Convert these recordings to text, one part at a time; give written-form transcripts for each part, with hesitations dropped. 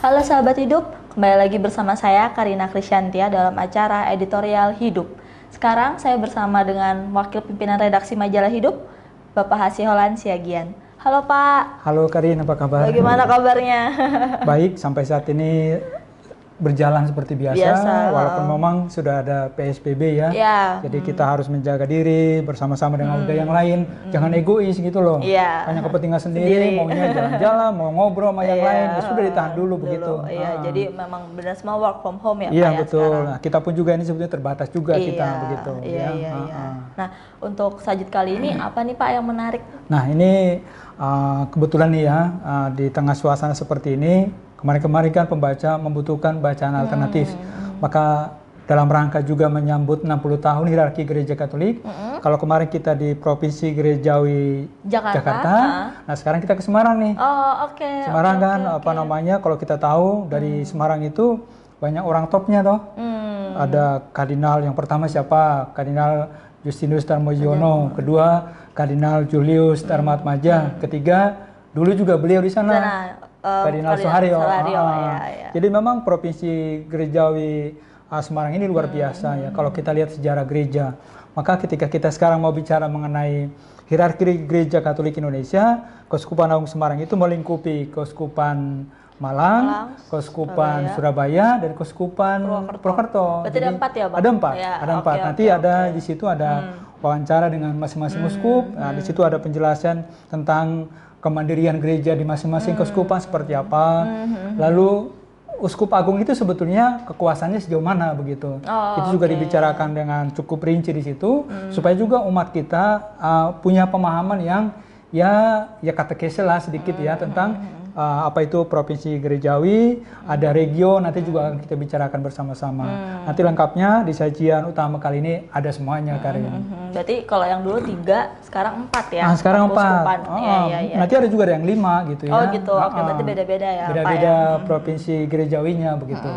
Halo sahabat hidup, kembali lagi bersama saya Karina Krisyantia dalam acara Editorial Hidup. Sekarang saya bersama dengan Wakil Pimpinan Redaksi Majalah Hidup, Bapak Hasiholan Siagian. Halo Pak. Halo Karin, apa kabar? Bagaimana kabarnya? Baik, sampai saat ini berjalan seperti biasa. Walaupun memang sudah ada PSBB ya. Jadi kita harus menjaga diri bersama-sama dengan warga yang lain. Jangan egois gitu loh. Hanya kepentingan sendiri, maunya jalan-jalan, mau ngobrol sama yang lain. Ya sudah ditahan dulu begitu. Jadi memang benar semua work from home ya Pak ya? Iya betul. Sekarang. Nah, kita pun juga ini sebetulnya terbatas juga kita begitu. Nah, untuk sajid kali ini apa nih Pak yang menarik? Nah, ini kebetulan nih ya, di tengah suasana seperti ini, kemarin-kemarin kan pembaca membutuhkan bacaan alternatif. Maka dalam rangka juga menyambut 60 tahun hierarki Gereja Katolik. Kalau kemarin kita di Provinsi Gerejawi Jakarta. Nah, sekarang kita ke Semarang nih. Oh, oke. Semarang namanya, kalau kita tahu dari Semarang itu banyak orang topnya toh. Ada kardinal yang pertama siapa? Kardinal Justinus Darmojono. Kedua, Kardinal Julius Darmatmaja. Ketiga, dulu juga beliau di sana. Kardinal Soeharyo. Jadi memang Provinsi Gerejawi Semarang ini luar biasa ya kalau kita lihat sejarah gereja. Maka ketika kita sekarang mau bicara mengenai hierarki Gereja Katolik Indonesia, Keuskupan Agung Semarang itu melingkupi Keuskupan Malang, Keuskupan Surabaya, dan Keuskupan Purwokerto. Berarti ada 4 ya Bang? Ada 4. Ada 4. Nanti ada di situ ada wawancara dengan masing-masing uskup. Nah, di situ ada penjelasan tentang kemandirian gereja di masing-masing keuskupan seperti apa. Lalu uskup agung itu sebetulnya kekuasaannya sejauh mana begitu. Itu juga dibicarakan dengan cukup rinci di situ supaya juga umat kita punya pemahaman yang ya katekese lah sedikit ya tentang apa itu provinsi gerejawi, ada regio, nanti juga akan kita bicarakan bersama-sama. Nanti lengkapnya di sajian utama kali ini ada semuanya Karin. Berarti kalau yang dulu 3, sekarang 4 ya? Nah, sekarang 4. Nanti ada juga yang 5 gitu ya. Oh gitu, oke, berarti beda-beda ya beda-beda provinsi gerejawinya begitu.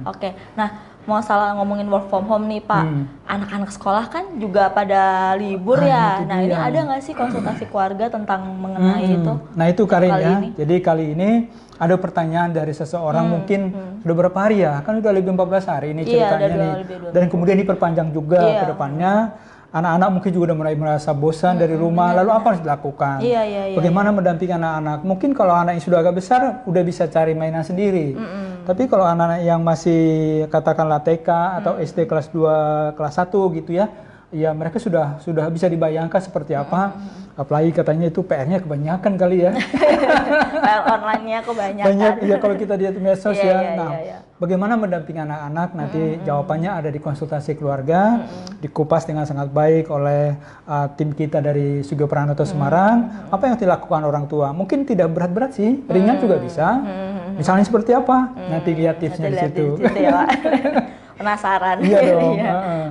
Oke, nah masalah ngomongin work from home nih Pak, anak-anak sekolah kan juga pada libur ya. Nah ini ada nggak sih konsultasi keluarga tentang mengenai itu? Nah itu Karin ya, jadi kali ini ada pertanyaan dari seseorang mungkin sudah berapa hari ya, kan udah lebih 14 hari ini ceritanya nih. Dan kemudian diperpanjang juga ke depannya. Anak-anak mungkin juga udah mulai merasa bosan dari rumah, lalu apa harus dilakukan? Bagaimana mendampingi anak-anak? Mungkin kalau anak yang sudah agak besar, udah bisa cari mainan sendiri. Tapi kalau anak-anak yang masih katakanlah TK atau SD kelas 2, kelas 1 gitu ya, ya mereka sudah bisa dibayangkan seperti apa. Apalagi katanya itu PR-nya kebanyakan kali ya. PR online-nya kebanyakan. Banyak ya kalau kita lihat medsos ya. Nah, bagaimana mendampingi anak-anak nanti jawabannya ada di konsultasi keluarga, dikupas dengan sangat baik oleh tim kita dari Sugio Pranoto Semarang. Apa yang dilakukan orang tua? Mungkin tidak berat-berat sih, ringan juga bisa. Misalnya seperti apa? Nanti lihat tipsnya di situ. Penasaran. Iya dong.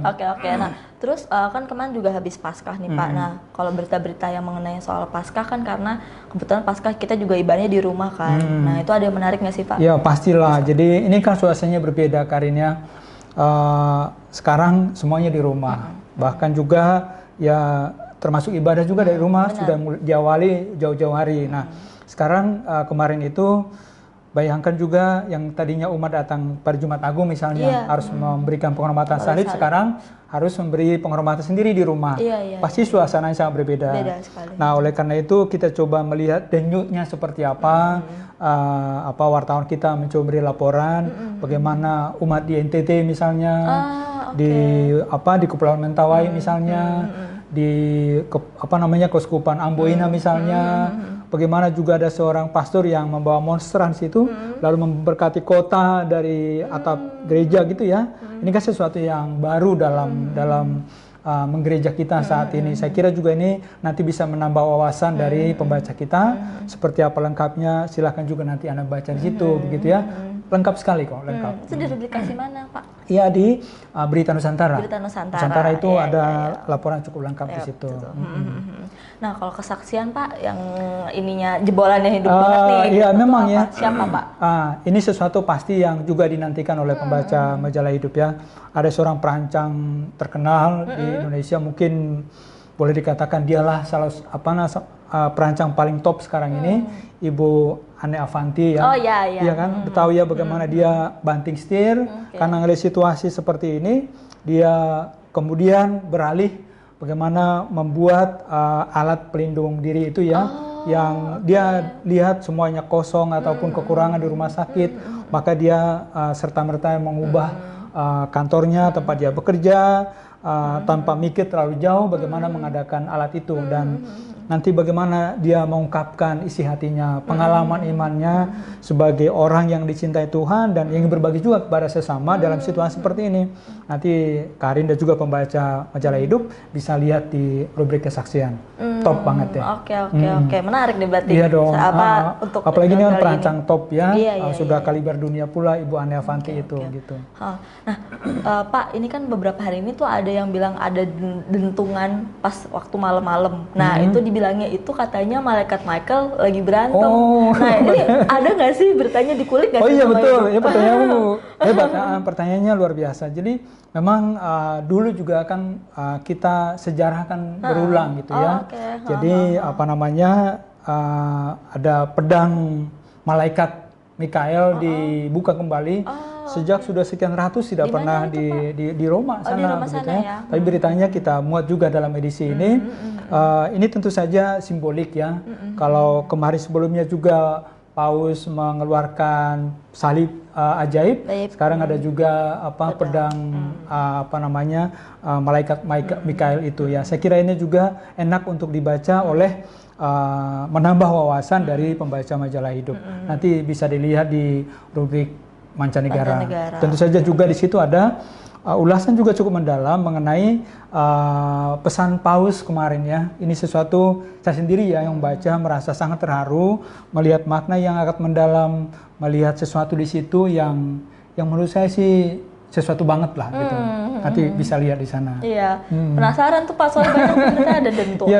Oke. Nah, terus kan kemarin juga habis Paskah nih Pak. Nah, kalau berita-berita yang mengenai soal Paskah kan karena kebetulan Paskah kita juga ibadahnya di rumah kan. Nah, itu ada yang menarik nggak sih Pak? Ya pastilah. Jadi ini kan suasananya berbeda Karin ya. Sekarang semuanya di rumah. Bahkan juga ya termasuk ibadah juga dari rumah sudah diawali jauh-jauh hari. Nah, sekarang kemarin itu bayangkan juga yang tadinya umat datang pada Jumat Agung misalnya harus memberikan penghormatan salib, sekarang harus memberi penghormatan sendiri di rumah. Pasti suasananya sangat berbeda. Nah, oleh karena itu kita coba melihat denyutnya seperti apa. Wartawan kita mencoba beri laporan bagaimana umat di NTT misalnya, di Kepulauan Mentawai misalnya, di Keuskupan Amboina misalnya. Bagaimana juga ada seorang pastor yang membawa monstrans itu lalu memberkati kota dari atap gereja gitu ya. Ini kan sesuatu yang baru dalam menggereja kita saat ini. Saya kira juga ini nanti bisa menambah wawasan dari pembaca kita. Seperti apa lengkapnya silahkan juga nanti Anda baca di situ begitu ya. Lengkap sekali kok, lengkap. Itu di publikasi mana Pak? Iya di Berita Nusantara. Berita Nusantara. Nusantara itu ada laporan cukup lengkap di situ. Nah, kalau kesaksian Pak yang ininya jebolannya hidup banget nih. Iya memang ya. Siapa Pak? Ini sesuatu pasti yang juga dinantikan oleh pembaca majalah hidup ya. Ada seorang perancang terkenal di Indonesia, mungkin boleh dikatakan dialah perancang paling top sekarang ini, Ibu Ane Avanti ya. Oh iya. Iya kan, tahu ya bagaimana dia banting setir, karena ngelihat situasi seperti ini, dia kemudian beralih bagaimana membuat alat pelindung diri itu ya, yang dia lihat semuanya kosong ataupun kekurangan di rumah sakit, maka dia serta-merta mengubah kantornya, tempat dia bekerja, tanpa mikir terlalu jauh bagaimana mengadakan alat itu, dan nanti bagaimana dia mengungkapkan isi hatinya, pengalaman imannya sebagai orang yang dicintai Tuhan dan ingin berbagi juga kepada sesama dalam situasi seperti ini. Nanti Karin dan juga pembaca majalah Hidup bisa lihat di rubrik kesaksian. Top banget ya. Oke. Menarik nih berarti. Iya dong. Untuk apalagi ini kan perancang top ya. Sudah iya. kaliber dunia pula Ibu Ane Avanti itu gitu. Nah, Pak, ini kan beberapa hari ini tuh ada yang bilang ada dentungan pas waktu malam-malam. Nah, itu dibilangnya itu katanya malaikat Michael lagi berantem. Nah, ini ada nggak sih beritanya dikulik nggak sih? Oh iya betul, ya pertanyaanmu hebat. Pertanyaannya luar biasa. Jadi memang dulu juga kan kita sejarah kan berulang gitu ya. Jadi apa namanya ada pedang malaikat Mikael dibuka kembali. Sejak sudah sekian ratus tidak pernah di Roma sana, di Roma begitu sana ya. Tapi beritanya kita muat juga dalam edisi ini. Ini tentu saja simbolik ya. Kalau kemarin sebelumnya juga Paus mengeluarkan salib ajaib. Sekarang ada juga pedang malaikat Mikael itu ya. Saya kira ini juga enak untuk dibaca oleh menambah wawasan dari pembaca majalah Hidup. Nanti bisa dilihat di rubrik mancanegara. Tentu saja juga di situ ada ulasan juga cukup mendalam mengenai pesan Paus kemarin ya. Ini sesuatu saya sendiri ya yang membaca merasa sangat terharu melihat makna yang sangat mendalam, melihat sesuatu di situ yang menurut saya sih sesuatu banget lah gitu. Nanti bisa lihat di sana. Iya. Penasaran tuh Pak, soalnya banyak berita ada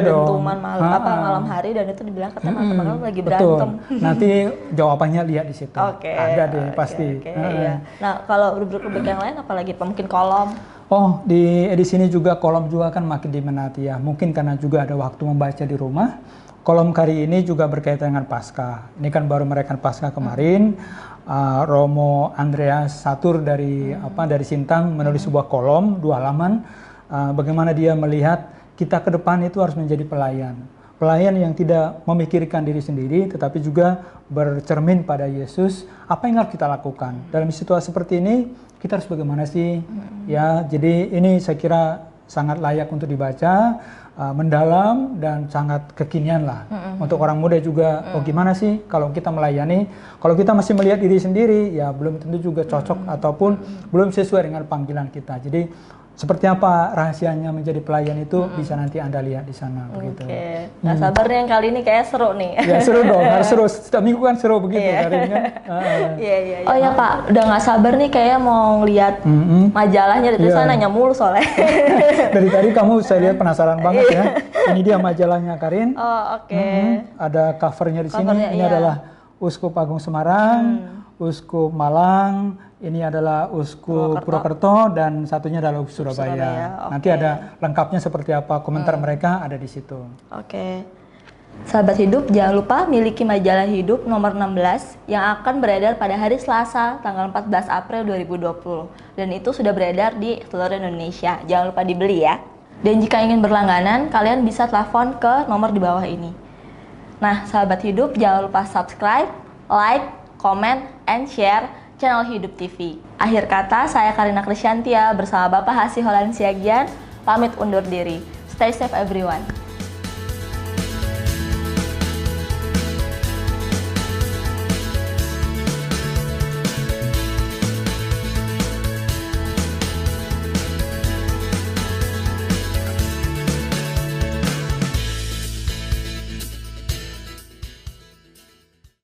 dentuman malam hari dan itu dibilang katanya lagi berantem. Nanti jawabannya lihat di situ. Ada deh pasti. Iya. Nah, kalau rubrik-rubrik yang lain apalagi Pak? Mungkin kolom. Oh, di edisi ini juga kolom juga kan makin diminati ya. Mungkin karena juga ada waktu membaca di rumah. Kolom kali ini juga berkaitan dengan Paskah. Ini kan baru merayakan Paskah kemarin. Romo Andreas Satur dari Sintang menulis sebuah kolom 2 halaman bagaimana dia melihat kita ke depan itu harus menjadi pelayan yang tidak memikirkan diri sendiri tetapi juga bercermin pada Yesus. Apa yang harus kita lakukan dalam situasi seperti ini? Kita harus bagaimana sih? Ya, jadi ini saya kira sangat layak untuk dibaca, mendalam dan sangat kekinian lah. Untuk orang muda juga, gimana sih kalau kita melayani, kalau kita masih melihat diri sendiri, ya belum tentu juga cocok ataupun belum sesuai dengan panggilan kita. Jadi seperti apa rahasianya menjadi pelayan itu bisa nanti Anda lihat di sana. Begitu. Nggak sabar nih yang kali ini kayak seru nih. Ya seru dong, harus seru. Setiap minggu kan seru begitu karinya. Iya. Oh ya Pak, udah nggak sabar nih kayak mau lihat majalahnya dari sana, nanya mulu soalnya. Dari tadi kamu saya lihat penasaran banget ya. Ini dia majalahnya Karin. Ada covernya di sini. Ini adalah Uskup Agung Semarang, Uskup Malang, ini adalah Uskup Purwokerto dan satunya adalah Surabaya. Nanti ada lengkapnya seperti apa, komentar mereka ada di situ. Sahabat Hidup, jangan lupa miliki majalah Hidup nomor 16 yang akan beredar pada hari Selasa tanggal 14 April 2020. Dan itu sudah beredar di seluruh Indonesia. Jangan lupa dibeli ya. Dan jika ingin berlangganan, kalian bisa telepon ke nomor di bawah ini. Nah, sahabat Hidup, jangan lupa subscribe, like, comment, and share channel Hidup TV. Akhir kata, saya Karina Krisyantia bersama Bapak Hasi Holan Siagian pamit undur diri. Stay safe everyone.